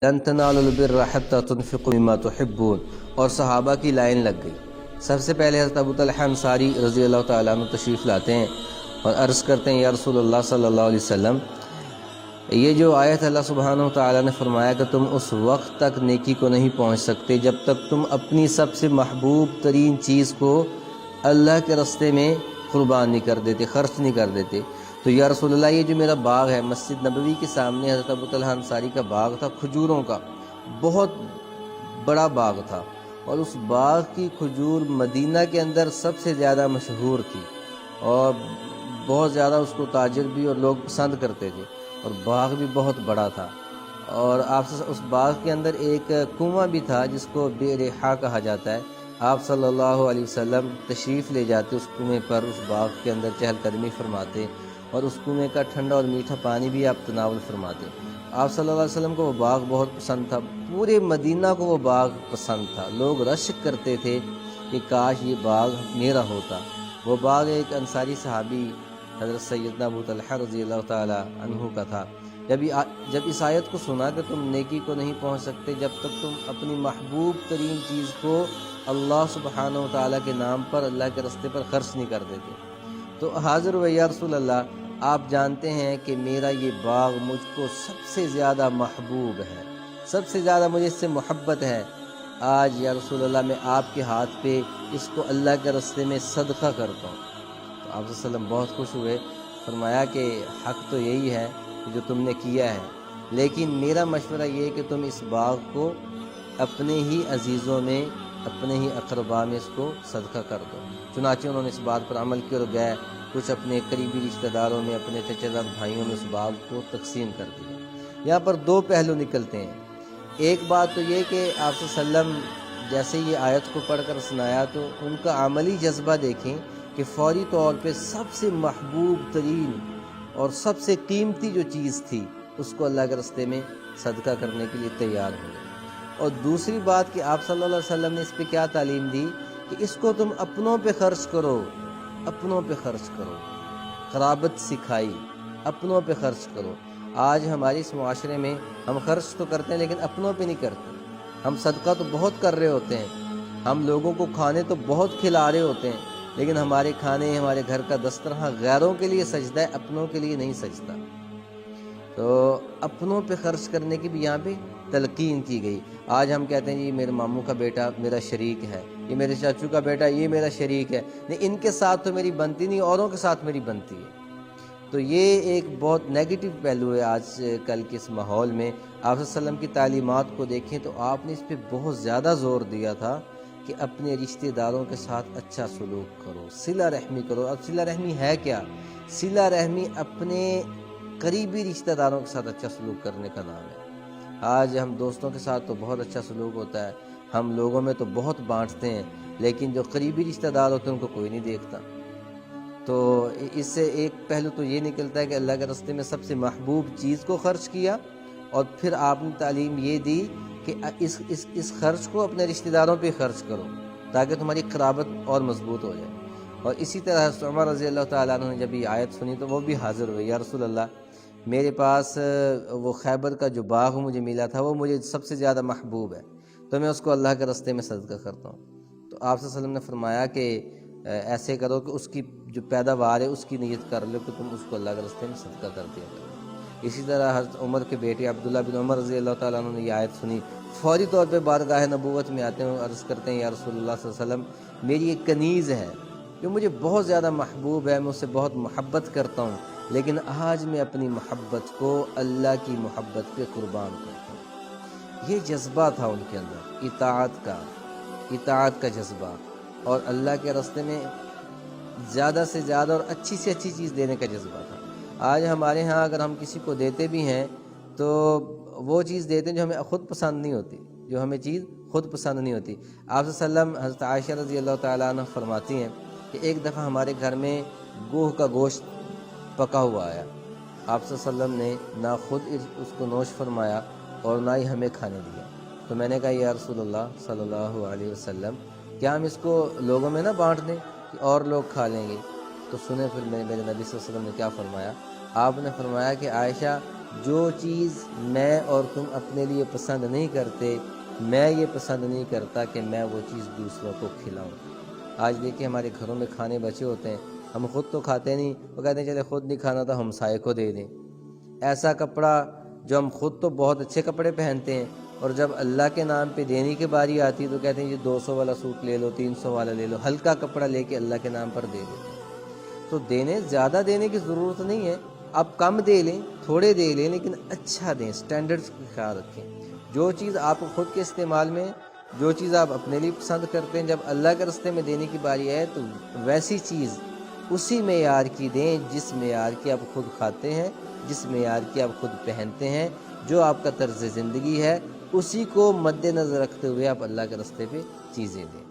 لن تنالوا البر حتى تنفقوا مما تحبون، اور صحابہ کی لائن لگ گئی۔ سب سے پہلے حضرت ابو طلحہ انصاری رضی اللہ تعالیٰ عنہ تشریف لاتے ہیں اور عرض کرتے ہیں یا رسول اللہ صلی اللہ علیہ وسلم، یہ جو آیت اللہ سبحانہ و تعالیٰ نے فرمایا کہ تم اس وقت تک نیکی کو نہیں پہنچ سکتے جب تک تم اپنی سب سے محبوب ترین چیز کو اللہ کے راستے میں قربان نہیں کر دیتے، خرچ نہیں کر دیتے، تو یا رسول اللہ یہ جو میرا باغ ہے مسجد نبوی کے سامنے حضرت ابو طلحہ انصاری کا باغ تھا، کھجوروں کا بہت بڑا باغ تھا، اور اس باغ کی کھجور مدینہ کے اندر سب سے زیادہ مشہور تھی، اور بہت زیادہ اس کو تاجر بھی اور لوگ پسند کرتے تھے، اور باغ بھی بہت بڑا تھا۔ اور آپ سے اس باغ کے اندر ایک کنواں بھی تھا جس کو بے ریحا کہا جاتا ہے۔ آپ صلی اللہ علیہ وسلم تشریف لے جاتے اس کنویں پر، اس باغ کے اندر چہل قدمی فرماتے، اور اس کنویں کا ٹھنڈا اور میٹھا پانی بھی آپ تناول فرماتے۔ آپ صلی اللہ علیہ وسلم کو وہ باغ بہت پسند تھا، پورے مدینہ کو وہ باغ پسند تھا، لوگ رشک کرتے تھے کہ کاش یہ باغ میرا ہوتا۔ وہ باغ ایک انصاری صحابی حضرت سیدنا ابو طلحہ رضی اللہ تعالی عنہ کا تھا۔ جب اس آیت کو سنا کہ تم نیکی کو نہیں پہنچ سکتے جب تک تم اپنی محبوب ترین چیز کو اللہ سبحانہ و تعالیٰ کے نام پر، اللہ کے راستے پر خرچ نہیں کر دیتے، تو حاضر و یا رسول اللہ آپ جانتے ہیں کہ میرا یہ باغ مجھ کو سب سے زیادہ محبوب ہے، سب سے زیادہ مجھے اس سے محبت ہے، آج یا رسول اللہ میں آپ کے ہاتھ پہ اس کو اللہ کے راستے میں صدقہ کرتا ہوں۔ تو آپ صلی اللہ علیہ وسلم بہت خوش ہوئے، فرمایا کہ حق تو یہی ہے جو تم نے کیا ہے، لیکن میرا مشورہ یہ ہے کہ تم اس باغ کو اپنے ہی عزیزوں میں، اپنے ہی اقربا میں اس کو صدقہ کر دو۔ چنانچہ انہوں نے اس بات پر عمل کیا اور گئے کچھ اپنے قریبی رشتہ داروں میں، اپنے چچا دار بھائیوں میں اس باغ کو تقسیم کر دیا۔ یہاں پر دو پہلو نکلتے ہیں۔ ایک بات تو یہ کہ آپ صلی اللہ علیہ وسلم جیسے یہ آیت کو پڑھ کر سنایا تو ان کا عملی جذبہ دیکھیں کہ فوری طور پہ سب سے محبوب ترین اور سب سے قیمتی جو چیز تھی اس کو اللہ کے راستے میں صدقہ کرنے کے لیے تیار ہو گئے۔ اور دوسری بات کہ آپ صلی اللہ علیہ وسلم نے اس پہ کیا تعلیم دی کہ اس کو تم اپنوں پہ خرچ کرو، اپنوں پہ خرچ کرو، قرابت سکھائی، اپنوں پہ خرچ کرو۔ آج ہمارے اس معاشرے میں ہم خرچ تو کرتے ہیں لیکن اپنوں پہ نہیں کرتے۔ ہم صدقہ تو بہت کر رہے ہوتے ہیں، ہم لوگوں کو کھانے تو بہت کھلا رہے ہوتے ہیں، لیکن ہمارے کھانے، ہمارے گھر کا دسترخواں غیروں کے لیے سجدہ ہے، اپنوں کے لیے نہیں سجدہ۔ تو اپنوں پہ خرچ کرنے کی بھی یہاں پہ تلقین کی گئی۔ آج ہم کہتے ہیں یہ میرے ماموں کا بیٹا میرا شریک ہے، یہ میرے چاچو کا بیٹا یہ میرا شریک ہے، نہیں ان کے ساتھ تو میری بنتی نہیں، اوروں کے ساتھ میری بنتی ہے۔ تو یہ ایک بہت نیگیٹو پہلو ہے آج کل کے اس ماحول میں۔ آپ صلی اللہ علیہ وسلم کی تعلیمات کو دیکھیں تو آپ نے اس پہ بہت زیادہ زور دیا تھا کہ اپنے رشتہ داروں کے ساتھ اچھا سلوک کرو، صلہ رحمی کرو۔ اب صلہ رحمی ہے کیا؟ صلہ رحمی اپنے قریبی رشتہ داروں کے ساتھ اچھا سلوک کرنے کا نام ہے۔ آج ہم دوستوں کے ساتھ تو بہت اچھا سلوک ہوتا ہے، ہم لوگوں میں تو بہت بانٹتے ہیں، لیکن جو قریبی رشتہ دار ہوتے ہیں ان کو کوئی نہیں دیکھتا۔ تو اس سے ایک پہلو تو یہ نکلتا ہے کہ اللہ کے راستے میں سب سے محبوب چیز کو خرچ کیا، اور پھر آپ نے تعلیم یہ دی کہ اس خرچ کو اپنے رشتہ داروں پہ خرچ کرو تاکہ تمہاری قرابت اور مضبوط ہو جائے۔ اور اسی طرح حضرت عمر رضی اللہ تعالیٰ عنہ نے جب یہ آیت سنی تو وہ بھی حاضر ہوئے، یا رسول اللہ میرے پاس وہ خیبر کا جو باغ مجھے ملا تھا وہ مجھے سب سے زیادہ محبوب ہے، تو میں اس کو اللہ کے راستے میں صدقہ کرتا ہوں۔ تو آپ صلی اللہ علیہ وسلم نے فرمایا کہ ایسے کرو کہ اس کی جو پیداوار ہے اس کی نیت کر لو کہ تم اس کو اللہ کے راستے میں صدقہ کر دیا کرو۔ اسی طرح حضرت عمر کے بیٹے عبداللہ بن عمر رضی اللہ تعالیٰ عنہ نے یہ آیت سنی، فوری طور پہ بارگاہ نبوت میں آتے ہیں اور عرض کرتے ہیں یا رسول اللہ صلی اللہ علیہ وسلم میری ایک کنیز ہے جو مجھے بہت زیادہ محبوب ہے، میں اسے بہت محبت کرتا ہوں، لیکن آج میں اپنی محبت کو اللہ کی محبت پہ قربان کرتا ہوں۔ یہ جذبہ تھا ان کے اندر، اطاعت کا جذبہ، اور اللہ کے راستے میں زیادہ سے زیادہ اور اچھی سے اچھی چیز دینے کا جذبہ تھا۔ آج ہمارے ہاں اگر ہم کسی کو دیتے بھی ہیں تو وہ چیز دیتے ہیں جو ہمیں خود پسند نہیں ہوتی، جو ہمیں چیز خود پسند نہیں ہوتی۔ آپ صلی اللہ علیہ وسلم، حضرت عائشہ رضی اللہ تعالیٰ عنہ فرماتی ہیں کہ ایک دفعہ ہمارے گھر میں گوہ کا گوشت پکا ہوا آیا، آپ صلی اللہ علیہ وسلم نے نہ خود اس کو نوش فرمایا اور نہ ہی ہمیں کھانے دیا۔ تو میں نے کہا یا رسول اللہ صلی اللہ علیہ وسلم کیا ہم اس کو لوگوں میں نہ بانٹ دیں کہ اور لوگ کھا لیں گے؟ تو سنیں پھر میرے نبی صلی اللہ علیہ وسلم نے کیا فرمایا۔ آپ نے فرمایا کہ عائشہ جو چیز میں اور تم اپنے لیے پسند نہیں کرتے، میں یہ پسند نہیں کرتا کہ میں وہ چیز دوسروں کو کھلاؤں۔ آج دیکھیں ہمارے گھروں میں کھانے بچے ہوتے ہیں، ہم خود تو کھاتے نہیں، وہ کہتے ہیں چلے خود نہیں کھانا تو ہمسائے کو دے دیں۔ ایسا کپڑا جو ہم خود تو بہت اچھے کپڑے پہنتے ہیں، اور جب اللہ کے نام پہ دینے کی باری آتی ہے تو کہتے ہیں یہ 200 والا سوٹ لے لو، 300 والا لے لو، ہلکا کپڑا لے کے اللہ کے نام پر دے دیتے ہیں۔ تو زیادہ دینے کی ضرورت نہیں ہے، آپ کم دے لیں، تھوڑے دے لیں، لیکن اچھا دیں، سٹینڈرڈز کا خیال رکھیں۔ جو چیز آپ خود کے استعمال میں، جو چیز آپ اپنے لیے پسند کرتے ہیں، جب اللہ کے راستے میں دینے کی باری آئے تو ویسی چیز اسی معیار کی دیں جس معیار کی آپ خود کھاتے ہیں، جس معیار کی آپ خود پہنتے ہیں، جو آپ کا طرز زندگی ہے، اسی کو مد نظر رکھتے ہوئے آپ اللہ کے راستے پہ چیزیں دیں۔